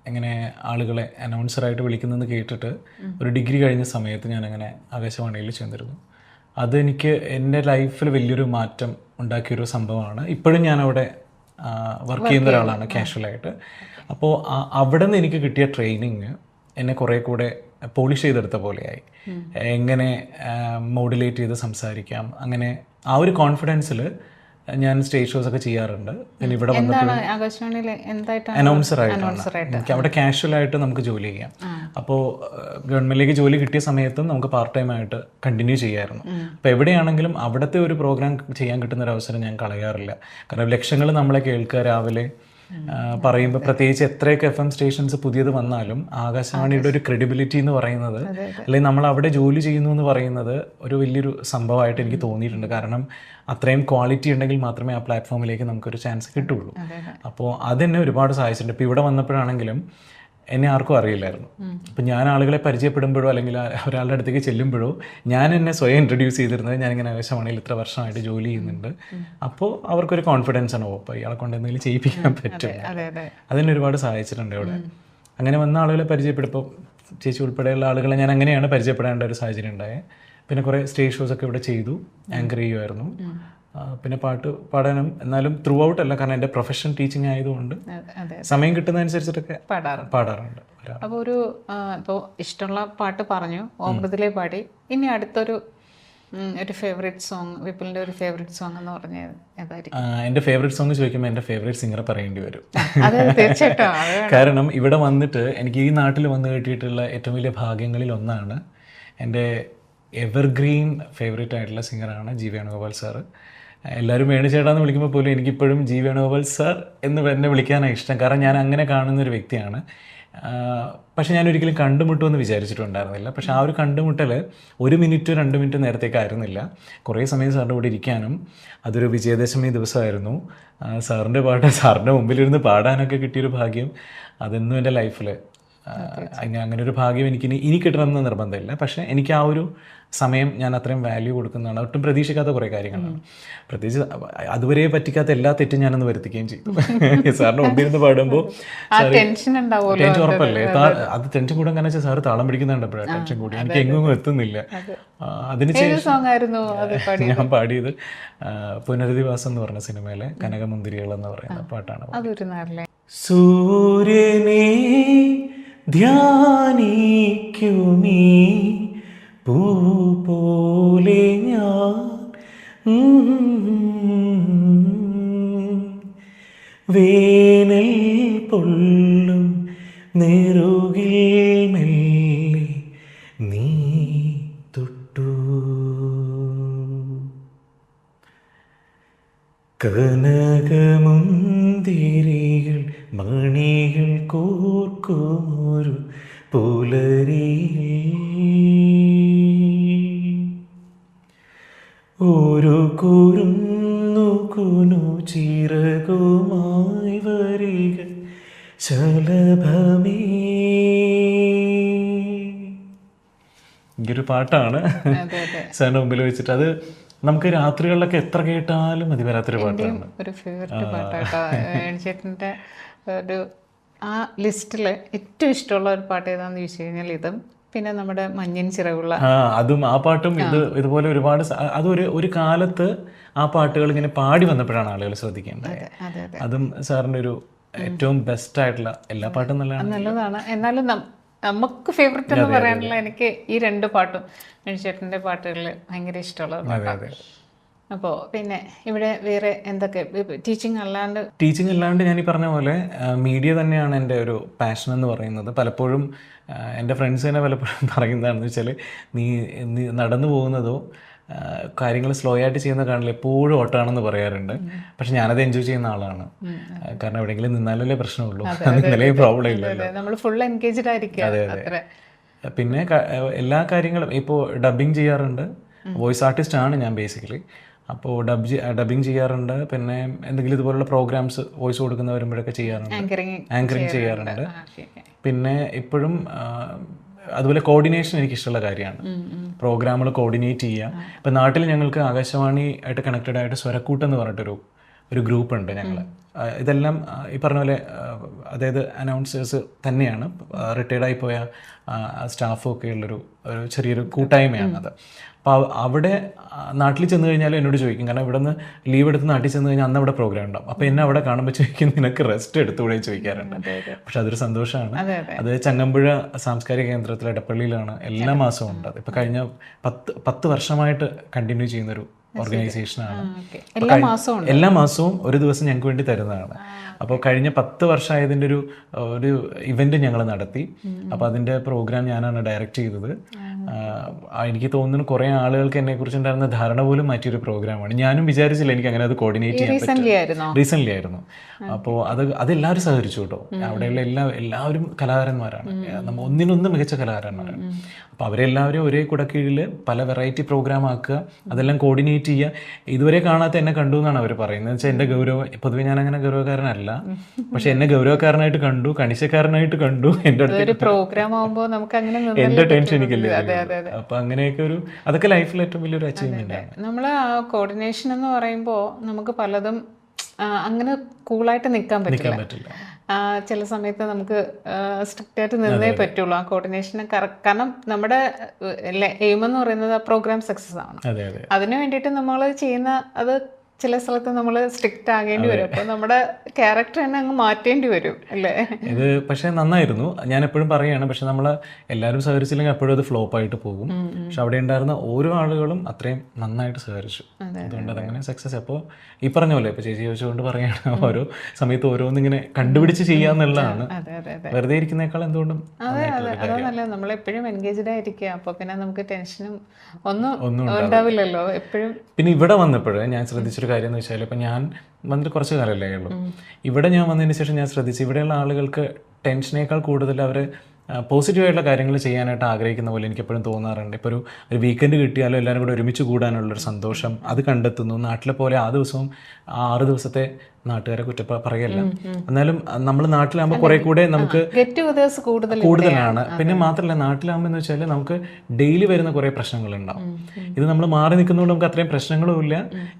എങ്ങനെ ആളുകളെ അനൗൺസറായിട്ട് വിളിക്കുന്നതെന്ന് കേട്ടിട്ട് ഒരു ഡിഗ്രി കഴിഞ്ഞ സമയത്ത് ഞാനങ്ങനെ ആകാശവാണിയിൽ ചെന്നിരുന്നു. അതെനിക്ക് എൻ്റെ ലൈഫിൽ വലിയൊരു മാറ്റം ഉണ്ടാക്കിയൊരു സംഭവമാണ്. ഇപ്പോഴും ഞാനവിടെ വർക്ക് ചെയ്യുന്ന ഒരാളാണ് കാഷ്വലായിട്ട്. അപ്പോൾ അവിടെ നിന്ന് എനിക്ക് കിട്ടിയ ട്രെയിനിങ് എന്നെ കുറേ കൂടെ പോളിഷ് ചെയ്തെടുത്ത പോലെയായി. എങ്ങനെ മോഡുലേറ്റ് ചെയ്ത് സംസാരിക്കാം, അങ്ങനെ ആ ഒരു കോൺഫിഡൻസിൽ ഞാൻ സ്റ്റേജ് ഷോസ് ഒക്കെ ചെയ്യാറുണ്ട്. പിന്നെ ഇവിടെ അനൗൺസർ ആയിട്ടാണ്. എനിക്ക് അവിടെ കാഷ്വൽ ആയിട്ട് നമുക്ക് ജോലി ചെയ്യാം. അപ്പോൾ ഗവൺമെന്റിലേക്ക് ജോലി കിട്ടിയ സമയത്തും നമുക്ക് പാർട്ട് ടൈം ആയിട്ട് കണ്ടിന്യൂ ചെയ്യാമായിരുന്നു. അപ്പോൾ എവിടെയാണെങ്കിലും അവിടുത്തെ ഒരു പ്രോഗ്രാം ചെയ്യാൻ കിട്ടുന്ന ഒരു അവസരം ഞാൻ കളയാറില്ല. കാരണം ലക്ഷങ്ങൾ നമ്മളെ കേൾക്കുക രാവിലെ പറയുമ്പോൾ, പ്രത്യേകിച്ച് എത്രയൊക്കെ FM സ്റ്റേഷൻസ് പുതിയത് വന്നാലും ആകാശവാണിയുടെ ഒരു ക്രെഡിബിലിറ്റി എന്ന് പറയുന്നത്, അല്ലെങ്കിൽ നമ്മൾ അവിടെ ജോലി ചെയ്യുന്നു എന്ന് പറയുന്നത് ഒരു വലിയൊരു സംഭവമായിട്ട് എനിക്ക് തോന്നിയിട്ടുണ്ട്. കാരണം അത്രയും ക്വാളിറ്റി ഉണ്ടെങ്കിൽ മാത്രമേ ആ പ്ലാറ്റ്ഫോമിലേക്ക് നമുക്കൊരു ചാൻസ് കിട്ടുള്ളൂ. അപ്പോൾ അതെന്നെ ഒരുപാട് സഹായിച്ചിട്ടുണ്ട്. ഇപ്പോൾ ഇവിടെ വന്നപ്പോഴാണെങ്കിലും എന്നെ ആർക്കും അറിയില്ലായിരുന്നു. അപ്പം ഞാൻ ആളുകളെ പരിചയപ്പെടുമ്പോഴോ അല്ലെങ്കിൽ ഒരാളുടെ അടുത്തേക്ക് ചെല്ലുമ്പോഴോ ഞാൻ എന്നെ സ്വയം ഇൻട്രൊഡ്യൂസ് ചെയ്തിരുന്നത് ഞാനിങ്ങനെ ആകാശവാണിയിൽ ഇത്ര വർഷമായിട്ട് ജോലി ചെയ്യുന്നുണ്ട്. അപ്പോൾ അവർക്കൊരു കോൺഫിഡൻസ് ആണ്, അപ്പോൾ ഇയാളെ കൊണ്ട് എന്തെങ്കിലും ചെയ്യിപ്പിക്കാൻ പറ്റും. അതിനെ ഒരുപാട് സഹായിച്ചിട്ടുണ്ട് ഇവിടെ. അങ്ങനെ വന്ന ആളുകളെ പരിചയപ്പെടുമ്പോൾ ചേച്ചി ഉൾപ്പെടെയുള്ള ആളുകളെ ഞാൻ അങ്ങനെയാണ് പരിചയപ്പെടേണ്ട ഒരു സാഹചര്യം ഉണ്ടായത്. പിന്നെ കുറേ സ്റ്റേജ് ഷോസൊക്കെ ഇവിടെ ചെയ്തു, ആങ്കർ ചെയ്യുമായിരുന്നു. പിന്നെ പാട്ട് പാടാനും, എന്നാലും ത്രൂ ഔട്ട് അല്ല, കാരണം എൻ്റെ പ്രൊഫഷൻ ടീച്ചിങ് ആയതുകൊണ്ട് സമയം കിട്ടുന്നതനുസരിച്ചിട്ടൊക്കെ പാടാറുണ്ട്. അപ്പോൾ ഇപ്പോൾ ഇഷ്ടമുള്ള പാട്ട് പറഞ്ഞു, ഓമൃതിലെ പാടി. ഇനി അടുത്തൊരു ഫേവറേറ്റ് സോങ്, വിപിലിൻ്റെ ഒരു ഫേവറേറ്റ് സോങ് എന്ന് പറഞ്ഞത് ഏതായിരിക്കും? എൻ്റെ ഫേവറേറ്റ് സോങ് ചോദിക്കുമ്പോൾ എൻ്റെ ഫേവറേറ്റ് സിംഗറെ പറയേണ്ടി വരും. തീർച്ചയായിട്ടും. കാരണം ഇവിടെ വന്നിട്ട് എനിക്ക് ഈ നാട്ടിൽ വന്ന് കിട്ടിയിട്ടുള്ള ഏറ്റവും വലിയ ഭാഗ്യങ്ങളിൽ ഒന്നാണ്, എൻ്റെ എവർഗ്രീൻ ഫേവറേറ്റ് ആയിട്ടുള്ള സിംഗറാണ് ജി വേണുഗോപാൽ സാറ്. എല്ലാവരും വേണുചേട്ടാന്ന് വിളിക്കുമ്പോൾ പോലും എനിക്കിപ്പോഴും ജി വേണുഗോപാൽ സാർ എന്ന് എന്നെ വിളിക്കാനാണ് ഇഷ്ടം. കാരണം ഞാൻ അങ്ങനെ കാണുന്നൊരു വ്യക്തിയാണ്. പക്ഷെ ഞാൻ ഒരിക്കലും കണ്ടുമുട്ടുമെന്ന് വിചാരിച്ചിട്ടുണ്ടായിരുന്നില്ല. പക്ഷെ ആ ഒരു കണ്ടുമുട്ടൽ 1 മിനിറ്റ് 2 മിനിറ്റ് നേരത്തേക്കായിരുന്നില്ല. കുറേ സമയം സാറിൻ്റെ കൂടെ ഇരിക്കാനും, അതൊരു വിജയദശമി ദിവസമായിരുന്നു. സാറിൻ്റെ പാട്ട് സാറിൻ്റെ മുമ്പിലിരുന്ന് പാടാനൊക്കെ കിട്ടിയൊരു ഭാഗ്യം അതെന്നും എൻ്റെ ലൈഫിൽ, അങ്ങനെ ഒരു ഭാഗ്യം ഇനി കിട്ടണമെന്ന് നിർബന്ധമില്ല. പക്ഷേ എനിക്ക് ആ ഒരു സമയം ഞാൻ അത്രയും വാല്യൂ കൊടുക്കുന്നതാണ്. ഒട്ടും പ്രതീക്ഷിക്കാത്ത കുറേ കാര്യങ്ങളാണ്. പ്രത്യേകിച്ച് അതുവരെ പറ്റിക്കാത്ത എല്ലാ തെറ്റും ഞാനൊന്ന് വരുത്തിക്കുകയും ചെയ്തു. സാറിന് മുമ്പിരുന്ന് പാടുമ്പോൾ ടെൻഷൻ ഉറപ്പല്ലേ, അത് ടെൻഷൻ കൂടാൻ കാരണം വെച്ചാൽ സാറ് താളം പിടിക്കുന്നുണ്ടപ്പോഴാണ് ടെൻഷൻ കൂടി. എനിക്ക് എങ്ങും എത്തുന്നില്ല. അതിനുശേഷം ഞാൻ പാടിയത് പുനരധിവാസം എന്ന് പറഞ്ഞ സിനിമയിലെ കനകമുന്തിരികൾ എന്ന് പറയുന്ന പാട്ടാണ്. സൂര്യനെ ധ്യാനിക്കുമീ പൂ പോലെ ഞാൻ, വേനൽ പൊള്ളും നെറുകിൽ മെല്ലെ നീ തൊട്ടു, കനകമുന്തിരികൾ മണികൾ കോർക്കുമൊരു പുലരിയിൽ, ഒരു കുരുന്നു കുനു ചിറകുമായി വരിക ശലഭമേ. ഇങ്ങനൊരു പാട്ടാണ് സാറിൻ്റെ മുമ്പിൽ വെച്ചിട്ട്. അത് നമുക്ക് രാത്രികളിലൊക്കെ എത്ര കേട്ടാലും മതി വരാത്തൊരു പാട്ടാണ്. ഒരു ഫേവറേറ്റ് പാട്ടാട്ടോ ചേട്ടൻ്റെ. ഒരു ആ ലിസ്റ്റിൽ ഏറ്റവും ഇഷ്ടമുള്ള ഒരു പാട്ട് ഏതാണെന്ന് ചോദിച്ചു കഴിഞ്ഞാൽ ഇതും, പിന്നെ നമ്മുടെ മഞ്ഞിൻ ചിറകുള്ള അതും, ആ പാട്ടും ഇതുപോലെ ഒരുപാട്. ഒരു കാലത്ത് ആ പാട്ടുകൾ ഇങ്ങനെ പാടി വന്നപ്പോഴാണ് ആളുകൾ ശ്രദ്ധിക്കേണ്ടത്. അതും സാറിൻ്റെ ഒരു ഏറ്റവും ബെസ്റ്റ് ആയിട്ടുള്ള, എല്ലാ പാട്ടും നല്ലതാണ്. എന്നാലും നമുക്ക് ഫേവറേറ്റ് എന്ന് പറയാനുള്ള എനിക്ക് ഈ 2 പാട്ടും ചേട്ടൻ്റെ പാട്ടുകളിൽ ഭയങ്കര ഇഷ്ടമുള്ളത്. അപ്പോൾ പിന്നെ ഇവിടെ വേറെ എന്തൊക്കെ ടീച്ചിങ് അല്ലാണ്ട് ഞാൻ ഈ പറഞ്ഞ പോലെ മീഡിയ തന്നെയാണ് എൻ്റെ ഒരു പാഷൻ എന്ന് പറയുന്നത്. പലപ്പോഴും എൻ്റെ ഫ്രണ്ട്സ് തന്നെ പലപ്പോഴും പറയുന്നതാണെന്ന് വെച്ചാൽ, നീ നടന്നു പോകുന്നതോ കാര്യങ്ങൾ സ്ലോ ആയിട്ട് ചെയ്യുന്ന കാണില്ല, എപ്പോഴും ഓട്ടമാണെന്ന് പറയാറുണ്ട്. പക്ഷെ ഞാനത് എൻജോയ് ചെയ്യുന്ന ആളാണ്. കാരണം എവിടെയെങ്കിലും നിന്നാലല്ലേ പ്രശ്നമുള്ളൂ, നിന്നാലേ പ്രോബ്ലം ഇല്ലല്ലോ. നമ്മൾ ഫുൾ എൻഗേജ്ഡ് ആയിരിക്കും. അതെ. പിന്നെ എല്ലാ കാര്യങ്ങളും ഇപ്പോൾ ഡബ്ബിങ് ചെയ്യാറുണ്ട്. വോയിസ് ആർട്ടിസ്റ്റ് ആണ് ഞാൻ ബേസിക്കലി. അപ്പോൾ ഡബ്ബിങ് ചെയ്യാറുണ്ട്. പിന്നെ എന്തെങ്കിലും ഇതുപോലുള്ള പ്രോഗ്രാംസ് വോയിസ് കൊടുക്കുന്ന വരുമ്പോഴൊക്കെ ചെയ്യാറുണ്ട്, ആങ്കറിങ് ചെയ്യാറുണ്ട്. പിന്നെ ഇപ്പോഴും അതുപോലെ കോർഡിനേഷൻ എനിക്ക് ഇഷ്ടമുള്ള കാര്യമാണ്. പ്രോഗ്രാമുകൾ കോർഡിനേറ്റ് ചെയ്യുക. ഇപ്പം നാട്ടിൽ ഞങ്ങൾക്ക് ആകാശവാണി ആയിട്ട് കണക്റ്റഡ് ആയിട്ട് സ്വരക്കൂട്ട് എന്ന് പറഞ്ഞിട്ടൊരു ഗ്രൂപ്പ് ഉണ്ട് ഞങ്ങൾ. ഇതെല്ലാം ഈ പറഞ്ഞ പോലെ, അതായത് അനൗൺസേഴ്സ് തന്നെയാണ്, റിട്ടയർഡായി പോയ സ്റ്റാഫും ഒക്കെ ഉള്ളൊരു ചെറിയൊരു കൂട്ടായ്മയാണത്. അപ്പോൾ അവിടെ നാട്ടിൽ ചെന്ന് കഴിഞ്ഞാൽ എന്നോട് ചോദിക്കും, കാരണം ഇവിടെ നിന്ന് ലീവ് എടുത്ത് നാട്ടിൽ ചെന്ന് കഴിഞ്ഞാൽ അന്ന് അവിടെ പ്രോഗ്രാം ഉണ്ടാവും. അപ്പോൾ എന്നെ അവിടെ കാണുമ്പോൾ ചോദിക്കും, നിനക്ക് റെസ്റ്റ് എടുത്തുകൂടെ ചോദിക്കാറുണ്ട്. പക്ഷെ അതൊരു സന്തോഷമാണ്. അത് ചങ്ങമ്പുഴ സാംസ്കാരിക കേന്ദ്രത്തിൽ എടപ്പള്ളിയിലാണ്, എല്ലാ മാസവും ഉണ്ട്. അത് ഇപ്പോൾ കഴിഞ്ഞ 10 വർഷമായിട്ട് കണ്ടിന്യൂ ചെയ്യുന്നൊരു ഓർഗനൈസേഷനാണ്. എല്ലാ മാസവും ഒരു ദിവസം ഞങ്ങൾക്ക് വേണ്ടി തരുന്നതാണ്. അപ്പോൾ കഴിഞ്ഞ 10 വർഷമായതിൻ്റെ ഒരു ഇവന്റ് ഞങ്ങൾ നടത്തി. അപ്പോൾ അതിൻ്റെ പ്രോഗ്രാം ഞാനാണ് ഡയറക്റ്റ് ചെയ്തത്. എനിക്ക് തോന്നുന്നു കുറേ ആളുകൾക്ക് എന്നെ കുറിച്ചുണ്ടായിരുന്ന ധാരണ പോലും മാറ്റിയൊരു പ്രോഗ്രാമാണ്. ഞാനും വിചാരിച്ചില്ല എനിക്ക് അങ്ങനെ അത് കോർഡിനേറ്റ് ചെയ്യാൻ പറ്റും. റീസെൻ്റ്ലി ആയിരുന്നു. അപ്പോൾ അതെല്ലാവരും സഹകരിച്ചു കേട്ടോ. അവിടെയുള്ള എല്ലാവരും കലാകാരന്മാരാണ്, നമ്മൾ ഒന്നിനൊന്ന് മികച്ച കലാകാരന്മാരാണ്. അപ്പോൾ അവരെല്ലാവരും ഒരേ കുടക്കീഴിൽ പല വെറൈറ്റി പ്രോഗ്രാം ആക്കുക, അതെല്ലാം കോർഡിനേറ്റ് ചെയ്യുക. ഇതുവരെ കാണാത്ത എന്നെ കണ്ടു എന്നാണ് അവർ പറയുന്നത്. വെച്ചാൽ എൻ്റെ ഗൗരവം, പൊതുവെ ഞാൻ അങ്ങനെ ഗൗരവക്കാരനല്ല, പക്ഷെ എന്നെ ഗൗരവക്കാരനായിട്ട് കണ്ടു, കണിശക്കാരനായിട്ട് കണ്ടു. എൻ്റെ അടുത്ത് പ്രോഗ്രാം ആകുമ്പോൾ നമുക്ക് അങ്ങനെ എൻ്റെ ടെൻഷൻ എനിക്കല്ലേ. അപ്പൊ അങ്ങനെയൊക്കെ അതൊക്കെ ലൈഫിൽ ഏറ്റവും വലിയൊരു അച്ചീവ്മെന്റ് ആണ്. നമ്മള് കോർഡിനേഷൻ എന്ന് പറയുമ്പോൾ നമുക്ക് പലതും അങ്ങനെ കൂളായിട്ട് നിൽക്കാൻ പറ്റില്ല. ചില സമയത്ത് നമുക്ക് സ്ട്രിക്റ്റ് ആയിട്ട് നിന്നേ പറ്റുള്ളൂ ആ കോർഡിനേഷന്. കാരണം നമ്മുടെ എയിം എന്ന് പറയുന്നത് ആ പ്രോഗ്രാം സക്സസ് ആണ്. അതിനു വേണ്ടിയിട്ട് നമ്മൾ ചെയ്യുന്ന അത് ചില സ്ഥലത്ത് നമ്മൾ സ്ട്രിക്റ്റ് ആകേണ്ടി വരും. അപ്പോൾ നമ്മുടെ ക്യാരക്ടർ തന്നെ അങ്ങ് മാറ്റേണ്ടി വരും അല്ലേ. ഇത് പക്ഷേ നന്നായിരുന്നു, ഞാൻ എപ്പോഴും പറയുകയാണ്. പക്ഷെ നമ്മൾ എല്ലാവരും സഹകരിച്ചില്ലെങ്കിൽ എപ്പോഴും അത് ഫ്ലോപ്പ് ആയിട്ട് പോകും. പക്ഷെ അവിടെ ഉണ്ടായിരുന്ന ഓരോ ആളുകളും അത്രയും നന്നായിട്ട് സഹകരിച്ചു. അതുകൊണ്ട് അതങ്ങനെ സക്സസ്. അപ്പോൾ ഈ പറഞ്ഞ പോലെ ഇപ്പോൾ ചേച്ചി ചോദിച്ചുകൊണ്ട് പറയുകയാണ്, ഓരോ സമയത്ത് ഓരോന്നിങ്ങനെ കണ്ടുപിടിച്ച് ചെയ്യാന്നുള്ളതാണ്. വെറുതെ ഇരിക്കുന്നേക്കാൾ എന്തുകൊണ്ടും അതല്ല, നമ്മളെപ്പോഴും എൻഗേജ്ഡ് ആയിരിക്കുക. അപ്പോൾ പിന്നെ നമുക്ക് ടെൻഷനും ഒന്നും ഉണ്ടാവില്ലല്ലോ എപ്പോഴും. പിന്നെ ഇവിടെ വന്നപ്പോൾ ഞാൻ ശ്രദ്ധിച്ചൊരു കാര്യം എന്ന് വെച്ചാൽ, ഇപ്പം ഞാൻ വന്നിട്ട് കുറച്ച് കാലമല്ലേ ഉള്ളൂ. ഇവിടെ ഞാൻ വന്നതിന് ശേഷം ഞാൻ ശ്രദ്ധിച്ചു, ഇവിടെയുള്ള ആളുകൾക്ക് ടെൻഷനേക്കാൾ കൂടുതൽ അവർ പോസിറ്റീവായിട്ടുള്ള കാര്യങ്ങൾ ചെയ്യാനായിട്ട് ആഗ്രഹിക്കുന്ന പോലെ എനിക്ക് എപ്പോഴും തോന്നാറുണ്ട്. ഇപ്പോൾ ഒരു വീക്കെൻഡ് കിട്ടിയാലും എല്ലാവരും കൂടെ ഒരുമിച്ച് കൂടാനുള്ളൊരു സന്തോഷം അത് കണ്ടെത്തുന്നു. നാട്ടിലെ പോലെ ആ ദിവസവും 6 ദിവസത്തെ നാട്ടുകാരെ പറയല്ല, എന്നാലും നമ്മൾ നാട്ടിലാകുമ്പോൾ കുറെ കൂടെ നമുക്ക് കൂടുതലാണ്. പിന്നെ മാത്രമല്ല, നാട്ടിലാകുമ്പോൾ എന്ന് വെച്ചാൽ നമുക്ക് ഡെയിലി വരുന്ന കുറെ പ്രശ്നങ്ങളുണ്ടാവും. ഇത് നമ്മൾ മാറി നിൽക്കുന്നതുകൊണ്ട് നമുക്ക് അത്രയും പ്രശ്നങ്ങളും ഇല്ല.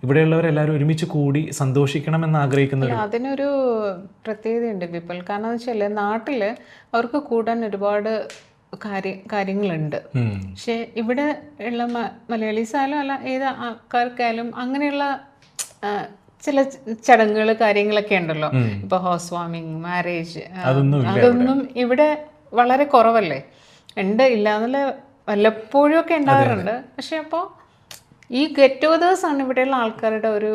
ഇവിടെയുള്ളവരെല്ലാവരും ഒരുമിച്ച് കൂടി സന്തോഷിക്കണം എന്ന് ആഗ്രഹിക്കുന്ന അതിനൊരു പ്രത്യേകതയുണ്ട് വിപുൽ. കാരണം എന്ന് വെച്ചാൽ നാട്ടില് അവർക്ക് കൂടാൻ ഒരുപാട് കാര്യങ്ങളുണ്ട്. പക്ഷെ ഇവിടെ ഉള്ള മലയാളീസായാലും അല്ല ഏത് ആൾക്കാർക്കായാലും അങ്ങനെയുള്ള ചില ചടങ്ങുകൾ കാര്യങ്ങളൊക്കെ ഉണ്ടല്ലോ. ഇപ്പൊ ഹൗസ് വാമിങ്, മാരേജ്, അതൊന്നും ഇവിടെ വളരെ കുറവല്ലേ. ഇല്ല എന്നല്ല, വല്ലപ്പോഴും ഒക്കെ ഉണ്ടാകാറുണ്ട്. പക്ഷെ അപ്പോൾ ഈ ഗെറ്റ് ടുഗദേഴ്സ് ആണ് ഇവിടെയുള്ള ആൾക്കാരുടെ ഒരു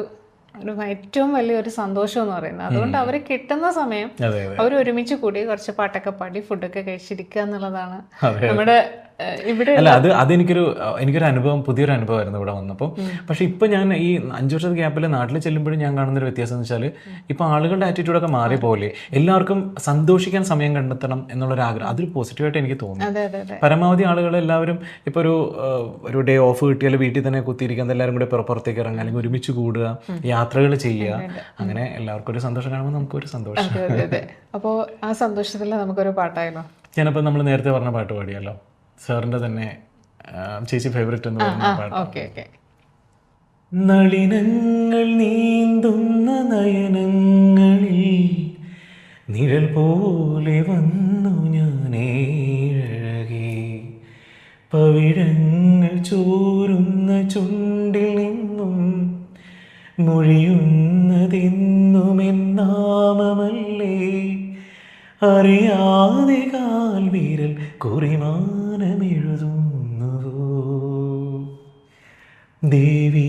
ഏറ്റവും വലിയൊരു സന്തോഷം എന്ന് പറയുന്നത്. അതുകൊണ്ട് അവർ കിട്ടുന്ന സമയം അവർ ഒരുമിച്ച് കൂടി കുറച്ച് പാട്ടൊക്കെ പാടി ഫുഡൊക്കെ കഴിച്ചിരിക്കുക എന്നുള്ളതാണ് നമ്മുടെ ഇവിടെ. അല്ല, അതെനിക്കൊരു അനുഭവം, പുതിയൊരു അനുഭവമായിരുന്നു ഇവിടെ വന്നപ്പോൾ. പക്ഷെ ഇപ്പൊ ഞാൻ ഈ 5 വർഷത്തെ ഗ്യാപ്പിൽ നാട്ടിൽ ചെല്ലുമ്പോഴും ഞാൻ കാണുന്നൊരു വ്യത്യാസം എന്ന് വെച്ചാൽ, ഇപ്പൊ ആളുകളുടെ ആറ്റിറ്റ്യൂഡൊക്കെ മാറി പോലെ എല്ലാവർക്കും സന്തോഷിക്കാൻ സമയം കണ്ടെത്തണം എന്നുള്ളൊരു ആഗ്രഹം, അതൊരു പോസിറ്റീവായിട്ട് എനിക്ക് തോന്നുന്നു. പരമാവധി ആളുകൾ എല്ലാവരും ഇപ്പൊ ഒരു ഡേ ഓഫ് കിട്ടിയാൽ വീട്ടിൽ തന്നെ കുത്തിയിരിക്കാൻ, എല്ലാവരും കൂടെ പുറത്തേക്ക് ഇറങ്ങുക, അല്ലെങ്കിൽ ഒരുമിച്ച് കൂടുക, യാത്രകൾ ചെയ്യുക, അങ്ങനെ എല്ലാവർക്കും ഒരു സന്തോഷം കാണുമ്പോൾ നമുക്കൊരു സന്തോഷം. അപ്പോൾ ആ സന്തോഷത്തിൽ നമുക്കൊരു പാട്ടായാലോ? ഞാനപ്പോൾ നമ്മൾ നേരത്തെ പറഞ്ഞ പാട്ട് പാടിയല്ലോ, സാറിന്റെ തന്നെ ചേച്ചി ഫേവറേറ്റ് എന്ന് പറഞ്ഞ പാട്ട്. നളിനങ്ങൾ നീന്തുന്ന നയനങ്ങളിൽ നിഴൽ പോലെ വന്നു ഞാനേഴകേ, പവിഴങ്ങൾ ചോരുന്ന ചുണ്ടിൽ നിന്നും മൊഴിയുന്നതെന്നുമെന്നാമമല്ലേ, അറിയാതെ കാൽ വിരൽ കുറിമാനമെഴുതുന്നുവോ. ദേവി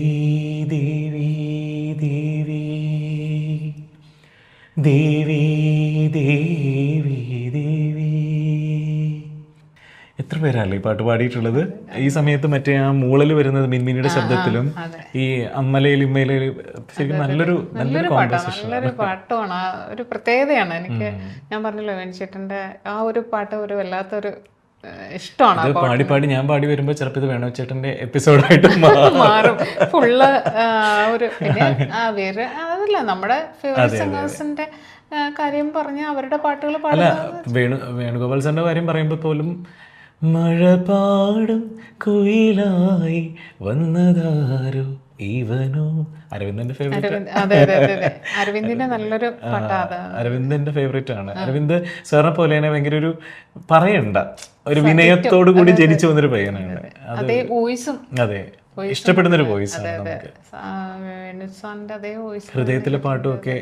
ദേവി ദേവി ദേവി ദേവി ദേവി. എത്ര പേരല്ലേ ഈ പാട്ട് പാടിയിട്ടുള്ളത്? ഈ സമയത്ത് മറ്റേ ആ മൂളൽ വരുന്നത് മിൻമിനിയുടെ ശബ്ദത്തിലും ഈ അമ്മലയിൽ ഇമ്മയിലും ശരിക്കും നല്ലൊരു പാട്ടുമാണ്. ഒരു പ്രത്യേകതയാണ്. എനിക്ക് ഞാൻ പറഞ്ഞല്ലോ, വേണിച്ചേട്ടന്റെ ആ ഒരു പാട്ട് ഒരു വല്ലാത്തൊരു ഇഷ്ടമാണ്. പാടി പാടി ഞാൻ പാടി വരുമ്പോ ചിലപ്പോൾ ഇത് വേണുചേട്ടന്റെ എപ്പിസോഡായിട്ട് മാറും ഫുള്ള്. ഒരു വേറെ അതല്ല, നമ്മുടെ ഫേവറേറ്റ് സിംഗേഴ്സിന്റെ കാര്യം പറഞ്ഞ അവരുടെ പാട്ടുകൾ പാടില്ല. വേണുഗോപാൽ സാറിന്റെ കാര്യം പറയുമ്പോൾ പോലും മഴ പാടും കുയിലായി വന്നതാരോ ഈവനോ അരവിന്ദന്റെ ഫേവറേറ്റ്. അതെ അതെ അതെ അതെ, അരവിന്ദിന്റെ നല്ലൊരു പാട്ടാ അത്. അരവിന്ദന്റെ ഫേവറേറ്റ് ആണ്. അരവിന്ദ് സാറിനെ പോലെ തന്നെ ഭയങ്കര ഒരു പറയണ്ട ഒരു വിനയത്തോടു കൂടി ജനിച്ചു വന്നൊരു പയ്യനാണ്. അതേ വോയിസും, അതെ, ഇഷ്ടപ്പെടുന്ന ഒരു വോയിസ് ആണ് നമുക്ക്. വേണുസാറിന്റെ അതേ വോയിസ്, ഹൃദയത്തിലെ പാട്ടും ഒക്കെ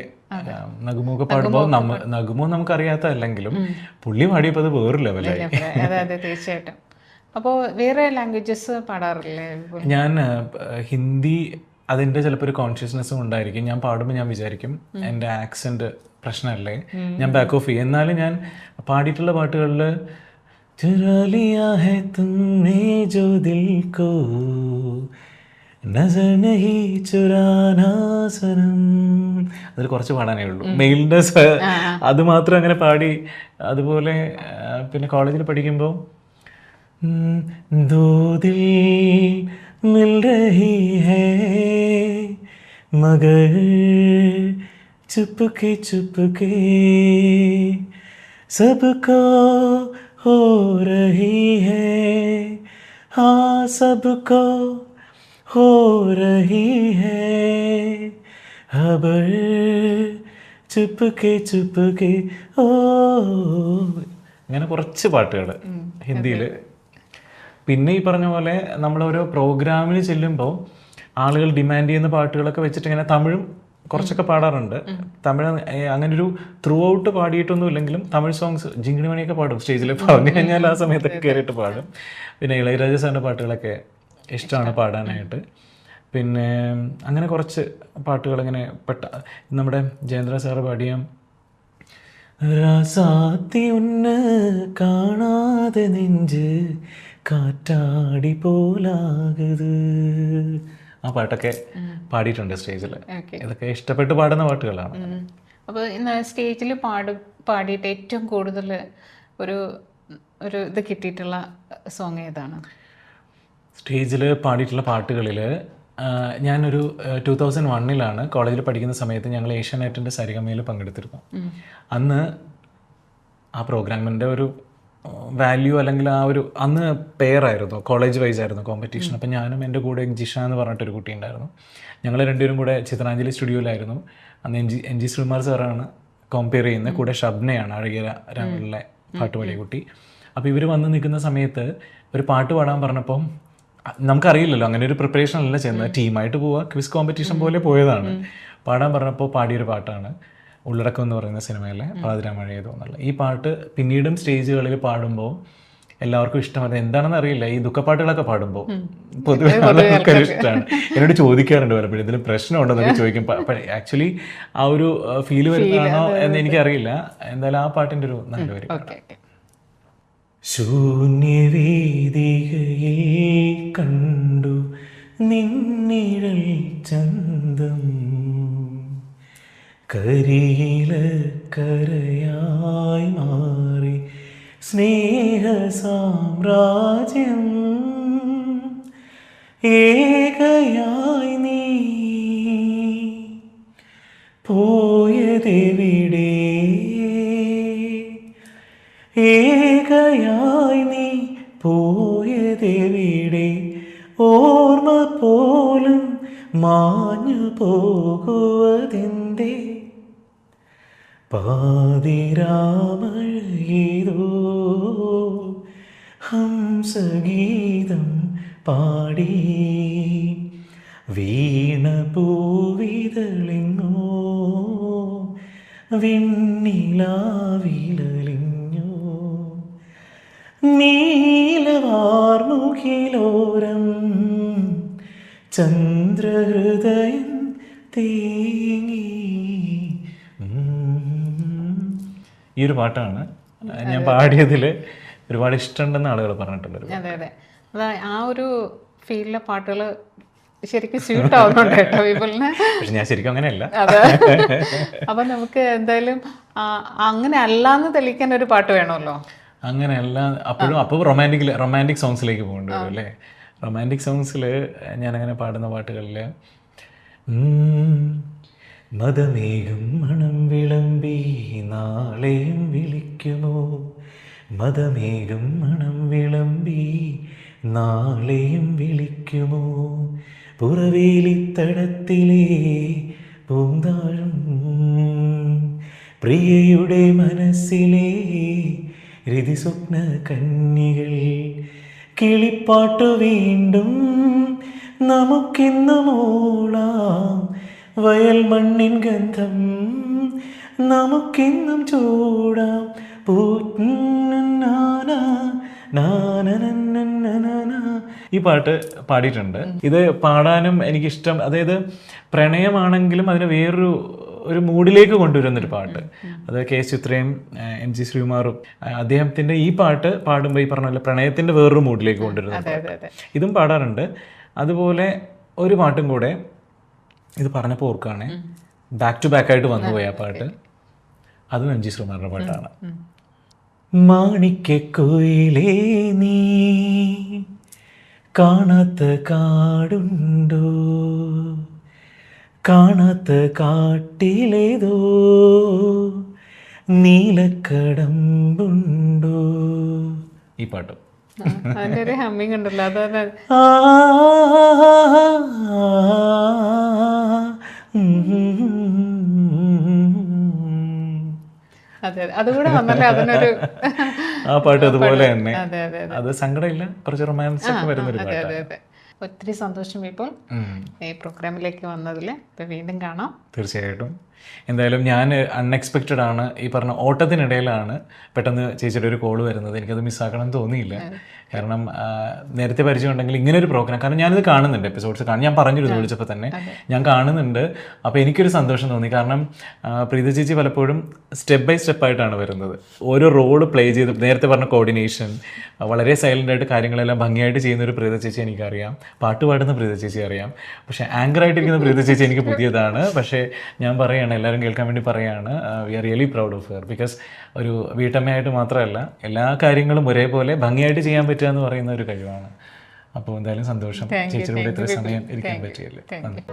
നഗുമൊക്കെ പാടുമ്പോൾ നഗുമോ നമുക്കറിയാത്തല്ലെങ്കിലും പുള്ളി പാടിയപ്പോൾ അത് വേറൊരു ലെവലായി. അതെ അതെ തീർച്ചയായിട്ടും. അപ്പോൾ വേറെ ലാംഗ്വേജസ് പാടാറില്ലേ? ഞാൻ ഹിന്ദി, അതിൻ്റെ ചിലപ്പോൾ ഒരു കോൺഷ്യസ്നെസ്സും ഉണ്ടായിരിക്കും. ഞാൻ പാടുമ്പോൾ ഞാൻ വിചാരിക്കും എൻ്റെ ആക്സെൻറ്റ് പ്രശ്നമല്ലേ, ഞാൻ ബാക്ക് ഓഫ് ചെയ്യും. എന്നാലും ഞാൻ പാടിയിട്ടുള്ള പാട്ടുകളിൽ ചുരാ ലിയാ ഹൈ തുമ്നെ ജോ ദിൽ കോ നസർ നഹീ ചുരാനാ സനം, അതിൽ കുറച്ച് പാടാനേ ഉള്ളൂ. മെയിലിൻ്റെ അത് മാത്രം അങ്ങനെ പാടി. അതുപോലെ പിന്നെ കോളേജിൽ പഠിക്കുമ്പോൾ ദോ ദിൽ മിൽ രഹി ഹൈ മഗർ ചുപ്കെ ചുപ്കെ സബ്കോ ഹോ രഹി ഹൈ, हाँ सबको हो रही है खबर ചുപ്കെ ചുപ്കെ ഓ, ഇങ്ങനെ കുറച്ച് പാട്ടുകൾ ഹിന്ദിയിൽ. പിന്നെ ഈ പറഞ്ഞ പോലെ നമ്മളോരോ പ്രോഗ്രാമിന് ചെല്ലുമ്പോൾ ആളുകൾ ഡിമാൻഡ് ചെയ്യുന്ന പാട്ടുകളൊക്കെ വെച്ചിട്ട് ഇങ്ങനെ തമിഴും കുറച്ചൊക്കെ പാടാറുണ്ട്. തമിഴ് അങ്ങനെ ഒരു ത്രൂ ഔട്ട് പാടിയിട്ടൊന്നും ഇല്ലെങ്കിലും തമിഴ് സോങ്സ് ജിങ്കിണി മണിയൊക്കെ പാടും സ്റ്റേജിൽ. പറഞ്ഞു കഴിഞ്ഞാൽ ആ സമയത്തൊക്കെ കയറിയിട്ട് പാടും. പിന്നെ ഇളയരാജ സാറിൻ്റെ പാട്ടുകളൊക്കെ ഇഷ്ടമാണ് പാടാനായിട്ട്. പിന്നെ അങ്ങനെ കുറച്ച് പാട്ടുകൾ ഇങ്ങനെ നമ്മുടെ ജയേന്ദ്ര സാറ് പാടിയ രാസാത്തി ഉന്ന് കാണാതെ നെഞ്ച് കാറ്റാടി പോലാകത്, ആ പാട്ടൊക്കെ പാടിയിട്ടുണ്ട് സ്റ്റേജിൽ. ഇതൊക്കെ ഇഷ്ടപ്പെട്ട് പാടുന്ന പാട്ടുകളാണ്. അപ്പോൾ സ്റ്റേജിൽ പാടിയിട്ട് ഏറ്റവും കൂടുതൽ ഒരു ഇത് കിട്ടിയിട്ടുള്ള സോങ് ഏതാണ്? സ്റ്റേജിൽ പാടിയിട്ടുള്ള പാട്ടുകളിൽ ഞാനൊരു 2001 കോളേജിൽ പഠിക്കുന്ന സമയത്ത് ഞങ്ങൾ ഏഷ്യാനെറ്റിൻ്റെ സരിഗമയിൽ പങ്കെടുത്തിരുന്നു. അന്ന് ആ പ്രോഗ്രാമിൻ്റെ ഒരു വാല്യൂ അല്ലെങ്കിൽ ആ ഒരു അന്ന് പെയറായിരുന്നു, കോളേജ് വൈസ് ആയിരുന്നു കോമ്പറ്റീഷൻ. അപ്പം ഞാനും എൻ്റെ കൂടെ ജിഷ എന്ന് പറഞ്ഞിട്ടൊരു കുട്ടി ഉണ്ടായിരുന്നു. ഞങ്ങൾ രണ്ടുപേരും കൂടെ ചിത്രാഞ്ജലി സ്റ്റുഡിയോയിലായിരുന്നു. അന്ന് എൻ ജി ശ്രീകുമാർ സാറാണ് കോമ്പയർ ചെയ്യുന്നത്, കൂടെ ഷബ്നയാണ് അഴകിയ രാവിലെ പാട്ടുപാടിയ കുട്ടി. അപ്പോൾ ഇവർ വന്ന് നിൽക്കുന്ന സമയത്ത് ഒരു പാട്ട് പാടാൻ പറഞ്ഞപ്പം നമുക്കറിയില്ലല്ലോ, അങ്ങനെ ഒരു പ്രിപ്പറേഷൻ അല്ല ചെയ്യുന്നത്, ടീമായിട്ട് പോവുക, ക്വിസ് കോമ്പറ്റീഷൻ പോലെ പോയതാണ്. പാടാൻ പറഞ്ഞപ്പോൾ പാടിയൊരു പാട്ടാണ് ഉള്ളടക്കം എന്ന് പറയുന്ന സിനിമയിലെ പാതിരാമഴയതോ എന്നുള്ള ഈ പാട്ട്. പിന്നീടും സ്റ്റേജുകളിൽ പാടുമ്പോൾ എല്ലാവർക്കും ഇഷ്ടമാണ്. എന്താണെന്ന് അറിയില്ല, ഈ ദുഃഖപ്പാട്ടുകളൊക്കെ പാടുമ്പോൾ പൊതുവെ ആൾക്കാർ ഇഷ്ടമാണ്. എന്നോട് ചോദിക്കാറുണ്ട് പലപ്പോഴും എന്തെങ്കിലും പ്രശ്നമുണ്ടോ എന്നൊക്കെ ചോദിക്കും. ആക്ച്വലി ആ ഒരു ഫീല് വരുന്നതാണോ എന്ന് എനിക്കറിയില്ല. എന്തായാലും ആ പാട്ടിൻ്റെ ഒരു നല്ല വരി. ശൂന്യവേദികയിൽ കണ്ടു നിന്നിഴൽ ചന്തം കരിയില കരയായി മാറി സ്നേഹ സാമ്രാജ്യം ഏകയായി നീ പോയതെവിടെ, ഏകയായി നീ പോയതെവിടെ, ഓർമ്മ പോലും മാഞ്ഞു പോകുവതെന്തേ, പാതിരാമഴയേതോ ഹംസഗീതം പാടി വീണ പൂവിതളിങ്ങോ വിണ്ണിലാവിലലിഞ്ഞോ, നീലവാർമുഖിലോരം ചന്ദ്രഹൃദയം തേങ്ങി. ഈ ഒരു പാട്ടാണ് ഞാൻ പാടിയതിൽ ഒരുപാട് ഇഷ്ടമുണ്ടെന്ന് ആളുകൾ പറഞ്ഞിട്ടുണ്ട്. അതെ അതെ, ആ ഒരു ഫീലിലെ പാട്ടുകൾ ശരിക്കും സ്യൂട്ട് ആവുന്നുണ്ട് കേട്ടോ വിപുലിന്. പക്ഷെ ഞാൻ ശരിക്കും അങ്ങനെയല്ല. അതെ, അപ്പം നമുക്ക് എന്തായാലും അങ്ങനെ അല്ലാന്ന് തെളിയിക്കാൻ ഒരു പാട്ട് വേണമല്ലോ. അങ്ങനെയല്ല അപ്പോഴും അപ്പോൾ റൊമാൻറ്റിക് സോങ്സിലേക്ക് പോകേണ്ടി വരും അല്ലേ. റൊമാൻറ്റിക് സോങ്സിൽ ഞാനങ്ങനെ പാടുന്ന പാട്ടുകളിൽ മതമേഘം മണം വിളമ്പി നാളെയും വിളിക്കുമോ, മതമേഘം മണം വിളമ്പി നാളെയും വിളിക്കുമോ, പുറവേലിത്തടത്തിലെ പൂന്താഴും പ്രിയയുടെ മനസ്സിലെ രതിസ്വപ്ന കന്യകൾ കിളിപ്പാട്ടു വീണ്ടും നമുക്കിന്ന് മൂളാം വയൽ മണ്ണിൻ ഗന്ധം നമുക്കിന്നും ചൂടാം ഈ പാട്ട് പാടിയിട്ടുണ്ട്. ഇത് പാടാനും എനിക്കിഷ്ടം. അതായത് പ്രണയമാണെങ്കിലും അതിന് ഒരു മൂഡിലേക്ക് കൊണ്ടുവരുന്നൊരു പാട്ട്. അത് കെ ചിത്രയും എം ജി ശ്രീകുമാറും അദ്ദേഹത്തിൻ്റെ ഈ പാട്ട് പാടുമ്പോൾ ഈ പറഞ്ഞ പോലെ പ്രണയത്തിൻ്റെ വേറൊരു മൂഡിലേക്ക് കൊണ്ടുവരുന്ന ഇതും പാടാറുണ്ട്. അതുപോലെ ഒരു പാട്ടും കൂടെ ഇത് പറഞ്ഞപ്പോൾ ഓർക്കാണ്, ബാക്ക് ടു ബാക്ക് ആയിട്ട് വന്നുപോയി ആ പാട്ട്. അതും എം ജി ശ്രീകുമാറിൻ്റെ പാട്ടാണ്. മാണിക്കക്കുയിലേ നീ കാണാത്ത കാടുണ്ടോ, കാണാത്ത കാട്ടിലേതോ നീലക്കടമ്പുണ്ടോ. ഈ പാട്ട് അതിന്റെ ഒരു ഹമ്മിങ് ഉണ്ടല്ലോ, അതാണ്. അതെ, അതുകൂടെ വന്നല്ലേ അതിനൊരു ആ പാട്ട് അതുപോലെ തന്നെ. അത് സങ്കടമില്ല, കുറച്ച് റൊമാൻസ് ഒക്കെ വരുന്നൊരു പാട്ട്. ഒത്തിരി സന്തോഷം ഇപ്പോൾ ഈ പ്രോഗ്രാമിലേക്ക് വന്നതിൽ. വീണ്ടും കാണാം. തീർച്ചയായിട്ടും. എന്തായാലും ഞാൻ അൺഎക്സ്പെക്റ്റഡ് ആണ്. ഈ പറഞ്ഞ ഓട്ടത്തിനിടയിലാണ് പെട്ടെന്ന് ചേച്ചിയുടെ ഒരു കോള് വരുന്നത്. എനിക്കത് മിസ്സാക്കണം എന്ന് തോന്നിയില്ല. കാരണം നേരത്തെ പരിചയമുണ്ടെങ്കിൽ ഇങ്ങനെ ഒരു പ്രോഗ്രാം, കാരണം ഞാനിത് കാണുന്നുണ്ട്, എപ്പിസോഡ്സ് കാണും. ഞാൻ പറഞ്ഞിരുന്നു വിളിച്ചപ്പോൾ തന്നെ ഞാൻ കാണുന്നുണ്ട്. അപ്പോൾ എനിക്കൊരു സന്തോഷം തോന്നി. കാരണം പ്രീത ചേച്ചി പലപ്പോഴും സ്റ്റെപ്പ് ബൈ സ്റ്റെപ്പായിട്ടാണ് വരുന്നത്. ഓരോ റോള് പ്ലേ ചെയ്ത്, നേരത്തെ പറഞ്ഞ കോർഡിനേഷൻ, വളരെ സൈലൻ്റായിട്ട് കാര്യങ്ങളെല്ലാം ഭംഗിയായിട്ട് ചെയ്യുന്ന ഒരു പ്രീത ചേച്ചി എനിക്കറിയാം. പാട്ട് പാടുന്ന പ്രീത ചേച്ചി അറിയാം. പക്ഷേ ആങ്കറായിട്ടിരിക്കുന്ന പ്രീത ചേച്ചി എനിക്ക് പുതിയതാണ്. പക്ഷേ ഞാൻ പറയുകയാണ്, എല്ലാവരും കേൾക്കാൻ വേണ്ടി പറയുകയാണ്, we are really proud of her. Because ഒരു വീട്ടമ്മയായിട്ട് മാത്രമല്ല, എല്ലാ കാര്യങ്ങളും ഒരേപോലെ ഭംഗിയായിട്ട് ചെയ്യാൻ പറ്റുക എന്ന് പറയുന്ന ഒരു കഴിവാണ്. അപ്പോൾ എന്തായാലും സന്തോഷം ചേച്ചിയുടെ കൂടെ ഇത്ര സമയം ഇരിക്കാൻ പറ്റിയല്ലേ. നന്ദി.